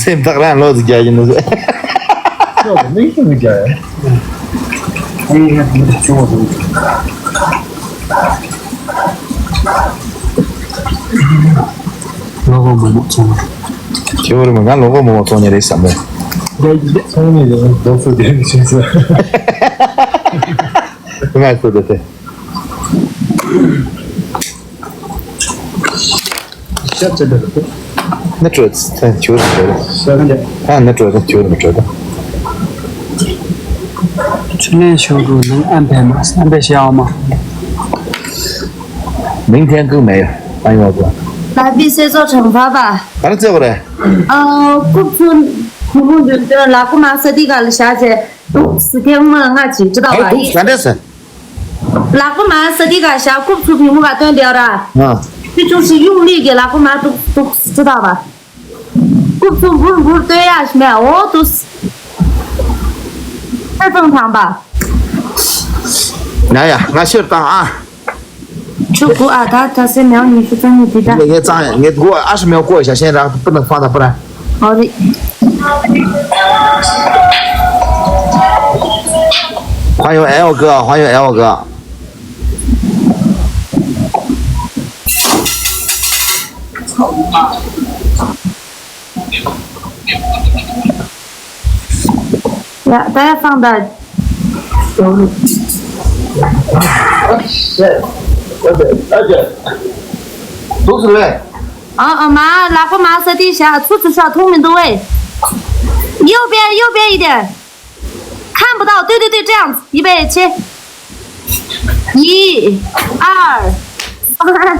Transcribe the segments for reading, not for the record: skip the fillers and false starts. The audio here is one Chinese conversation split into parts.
Sen takran lo zikayını. Yok ne için hikaye? İyi çok oldu. Logo mu bu? Diyorum ben logo mu otonya resam be. Sana ne diyorum? Dostu diye bir şey söyle. Ben kurdete. Şapça da. Ne çöz? Sen çöz böyle. Şapça. Ha ne çöz? Çöz mü çöz? 训练小组能安排吗？安排小吗？明天更没有，欢迎我哥。来比赛做惩罚吧。反正这个嘞，不出题目就是那个马斯蒂嘎的下去读4天我们俺记知道吧？都算的是。那个马斯蒂嘎下过出题目嘎断掉了。这就是用力给那个马都知道吧？过出不是对呀，什么呀？我都是。太正常吧？来呀，俺媳妇当啊。就过啊，他是苗女是真的对的。你咋样？你给我20秒过一下，现在不能放他不然。好的。欢迎 L 哥，欢迎 L 哥。呀，大家放的。都是嘞。马那个马色底下兔子小透明的位，右边一点，看不到，对，这样子，预备起，1、2、3、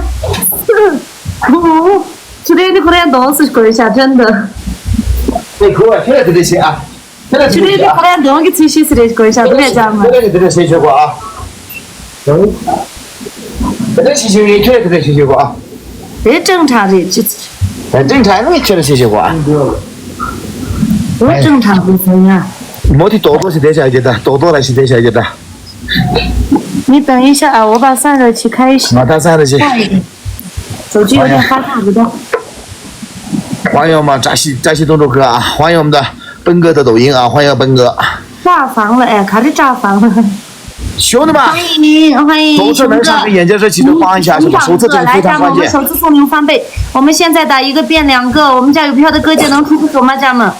4、5，今天你可能动是过一下，真的。对，可以，现在就这些啊。今天你可能动个自习室的过一下，不别讲嘛。现在就这些学过啊。这个学习确实这学过啊。这正常的，正常你确实学过啊。不正常的怎样？没得多是得下去的，多来是得下去的。你等一下啊，我把散热器开一下。打散热器。手机有点发烫，不动。欢迎我们扎西动作哥啊！欢迎我们的本哥的抖音啊！欢迎本哥。炸房了哎，开始炸房了。兄弟们，欢迎手册能上跟眼镜蛇记得放一下，是吧？手册这个非常关键。首次送您翻倍，我们现在打1个变2个，我们家有票的哥姐能出手吗，家们？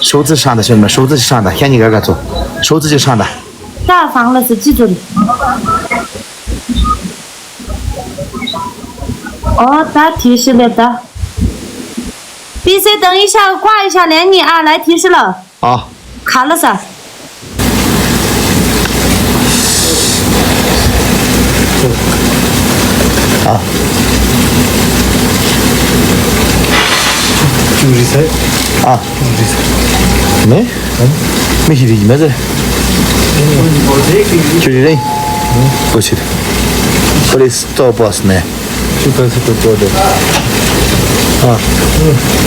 手指上的兄弟们，手指是上的，先你个做，手指就上的。炸房了是记住的。打提示了的。比赛等一下，挂一下连你啊，来提示了。好。卡了噻。啊。就是谁？啊。没？没去的没得。就是人。不去的。不得找 boss 呢。就开始都做的。啊。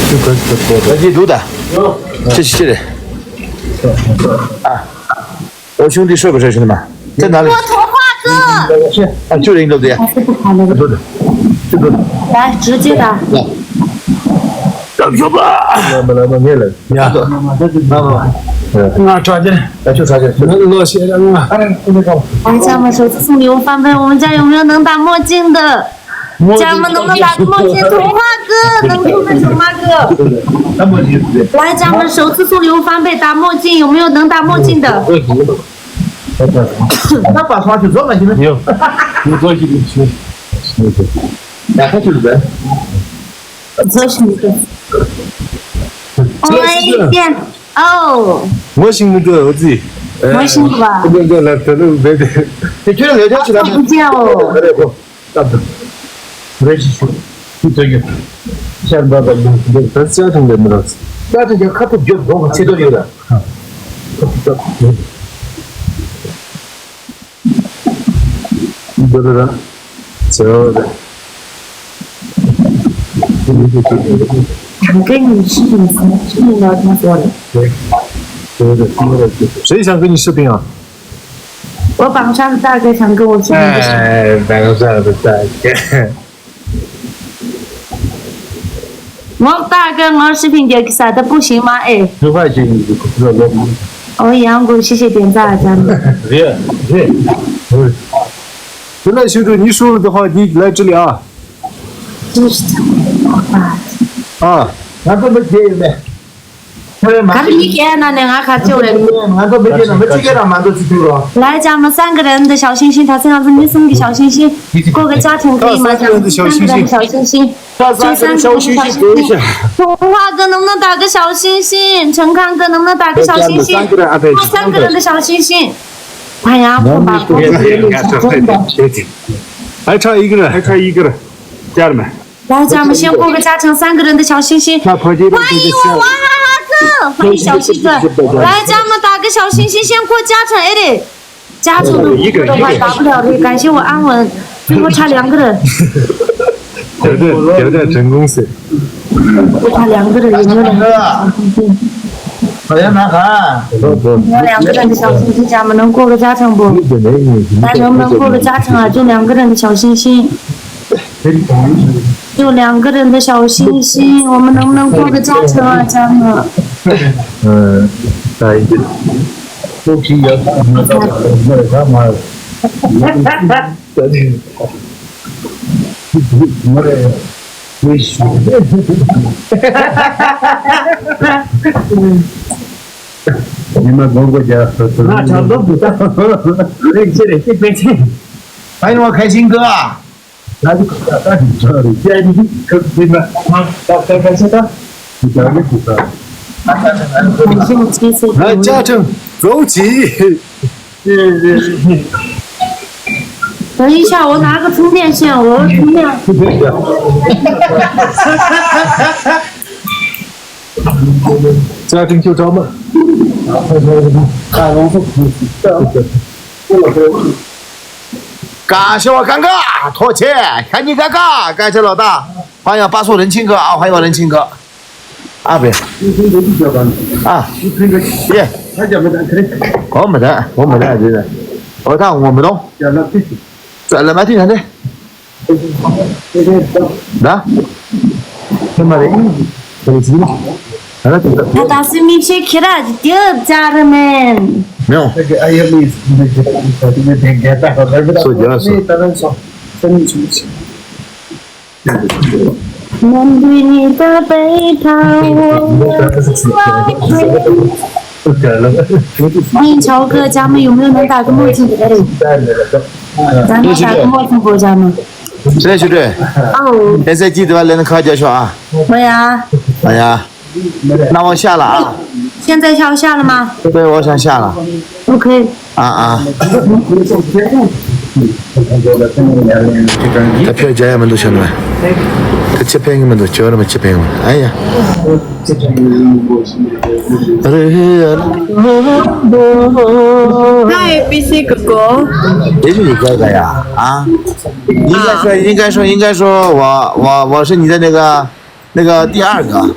就开始都做的。你读的。这是谁的？啊。我兄弟睡不睡，兄弟们？在哪里？我童话哥。啊，就人对不对？对的。来，直接打。来。干什么？来吧，你来。呀。那抓紧，就抓紧。落血了嘛。来，家们首次送礼物翻倍，我们家有没有能打墨镜的？家们能不能打个墨镜？童话哥能出个熊吗哥？来，家们首次送礼物翻倍，打墨镜有没有能打墨镜的？他把刷去做了，现在有，有多几个去。两个就是人。这是一个。一遍哦。我信不得我自己。我信吧。这来这路别的。你觉得聊天起来？不见哦。没事，这个。现在的这家庭的没了。那这就可不就不切多久的。对的，走的。想跟你视频聊天说的。对，对的，谁想跟你视频啊？我榜上的大哥想跟我视频。哎，榜上的大哥。我打个我视频点啥的不行吗？哎， 10块钱热狗。哦，杨姑，谢谢点赞，咱们。现在修主，你输了的话，你来这里啊。就是这样。啊，俺都没接没。看你看那两卡久了。俺都没接了，没几个人蛮多去丢了。来，咱们3个人的小星星，他身上是女生的小星星，过个家庭可以吗？ 3个人的小星星， 小星星，把3个人小星星给一下。童话哥能不能打个小星星？陈康哥能不能打个小星星？3个人的小星星。哎呀，不把我真的。还差一个人，还差一个人，家人们。来，咱们先过个家庭3个人的小星星。那破解的欢迎我娃哈哈哥，欢迎小西哥。来，咱们打个小星星，先过加成哎的，加成的话打不了的，感谢我安稳，最后差2个人。有点成功是。差2个人，有没有2个人小星星？好像蛮寒。有2个人的小星星，咱们能过个加成不？来，能不能过个加成啊？就2个人的小星星。就2个人的小星星，我们能不能过个加成啊，家们？大一点。都皮也那干嘛？我的微信。你们光国家那差不多不到，这边去。欢迎我开心哥啊！那就打你这里，现在你可你们啊，开心的，你讲的不错。来，家政走起！等一下，我拿个充电线，我要充电。家政就招嘛。感谢我干哥托钱，看你干哥，感谢老大，欢迎巴蜀仁青哥啊，欢迎我仁青哥。啊不，啊，耶，我没得，真的，我看我没懂，在那买地产的，那，什么的，手机嘛，那大师米切开了，丢家人们。没有，手机了是。面对你的背叛，欢迎乔哥，家们有没有能打个墨镜的嘞？咱们打个墨镜不家们？谁去对？哦。现在记得来能考教学啊？我呀。哎呀，那我下了啊。现在要下了吗？对，我想下了。OK。这票价也蛮多钱的嘛，这7片你们都交了嘛7片嘛，哎呀。嗨，BC 哥哥。也就一个呀啊！应该说我是你的那个第2个。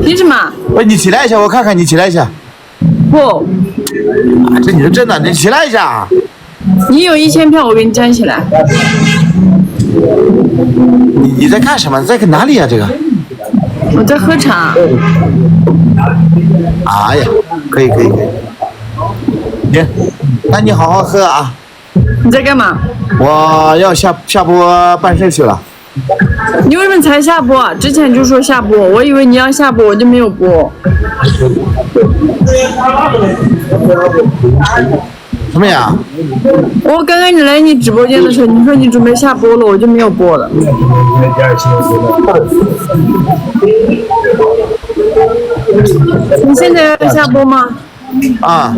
凭什么？喂，你起来一下，我看看你起来一下。不。这你是真的，你起来一下。你有1000票，我给你站起来。你在干什么？在哪里呀？这个？我在喝茶。哎呀，可以。行，那你好好喝啊。你在干嘛？我要下播办事去了。你为什么才下播啊？之前就说下播，我以为你要下播，我就没有播。什么呀？我刚刚你来你直播间的时候，你说你准备下播了，我就没有播了。你现在要下播吗？啊。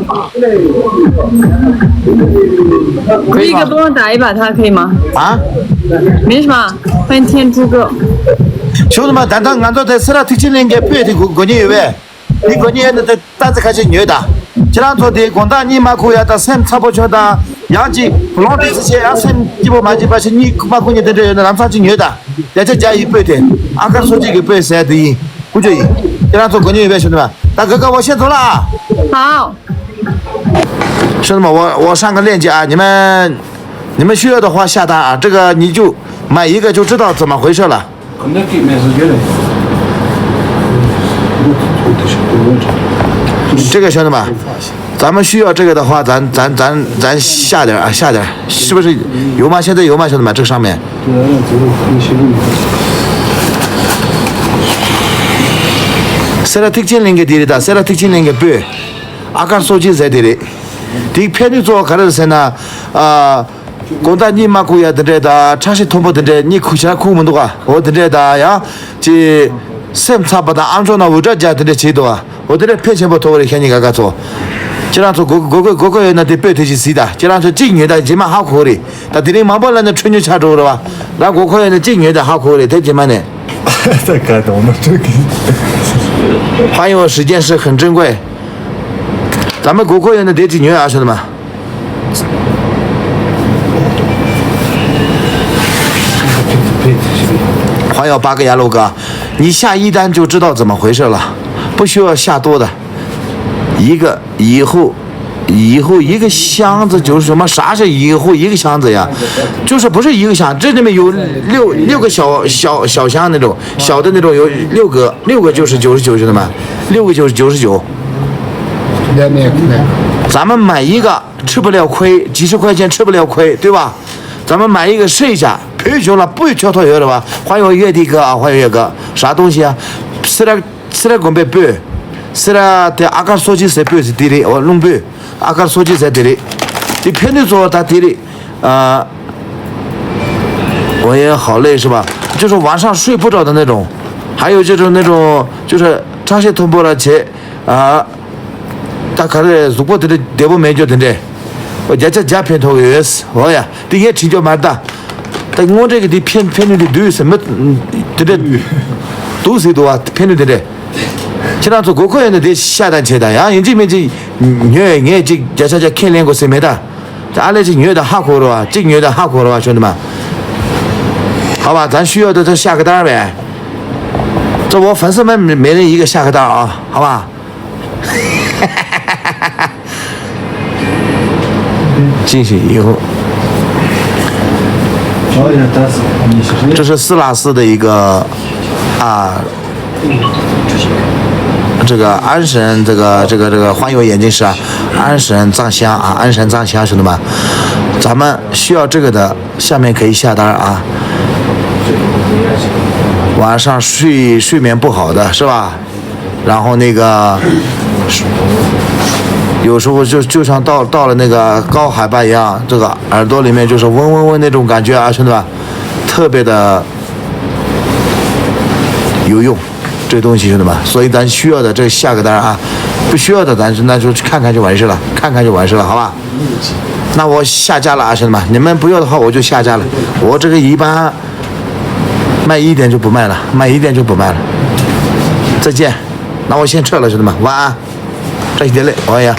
立哥帮我打一把他可以吗？啊？没什么，欢迎天猪哥。兄弟们，按照在4推荐人家别的过年有呗，你过年的单子开始牛的。这两做的广大你妈可以到省差不多的杨记不浪费时间，让省几百万几百千，你妈过年在这让他去牛的，在这加100的，俺刚说这个130对应，5角1，这两做过年有呗，兄弟们。大哥哥，我先走了啊。好。兄弟们，我上个链接啊，你们需要的话下单啊，这个你就买一个就知道怎么回事了。这个兄弟们，咱们需要这个的话，咱下点啊，下点，是不是有吗？现在有吗，兄弟们？这个上面。现在特进零个地里的，现在特进零个不，阿卡手机在地里，这片子做看的是呢，公大你妈姑爷的这的，常识通不的这，你哭起来哭么多啊？我的这的呀，这什么差不多，安装那物质家的这chế度啊，我的这片钱不多的，看你个做，这样做个人那得白头去死的，这样做正月的起码好苦的，但这里忙不了那春节吃着了吧？那个个人的正月的好苦的，太起码呢。太感动了，这个。还有时间是很珍贵，咱们各个人的得正月啊，兄弟们。还有8个呀，陆哥，你下一单就知道怎么回事了，不需要下多的，一个以后一个箱子就是什么？啥是以后一个箱子呀？就是不是一个箱，这里面有六个小箱那种，小的那种有6个就是99，兄弟们，6个就是99。咱们买一个吃不了亏，几十块钱吃不了亏，对吧？咱们买一个试一下，赔穷了不交托有了吧？还有月底哥啊，还有月哥，啥东西啊？吃了准备背，吃了在阿卡手机在背是地里，我弄背。阿卡手机在地里，你平时做在地里，我也好累是吧？就是晚上睡不着的那种，还有这种那种就是长期通报了去大概的如果这里得不没就等着，我家片头也是，我呀，这也成就蛮大，但我这个的片头的都什么，这都是多啊，片头的。这样做各个人都得下单接单呀，因这边这月这看两个谁没的，这俺那这月的好苦了吧，这月的好苦了吧，兄弟们，好吧，咱需要的就下个单呗，这我粉丝们每人一个下个单啊，好吧？进去以后，这是斯拉斯的一个这个安神这个环游眼镜师啊，安神藏香啊，安神藏香，兄弟们，咱们需要这个的，下面可以下单啊。晚上睡眠不好的是吧？然后那个有时候就像到了那个高海拔一样，这个耳朵里面就是嗡那种感觉啊，兄弟们，特别的有用。这东西兄弟们，所以咱需要的这下个单啊，不需要的那就看看就完事了，好吧？那我下架了啊，兄弟们，你们不要的话我就下架了。我这个一般卖1点就不卖了，再见。那我先撤了，兄弟们，晚安。这一点累，我也。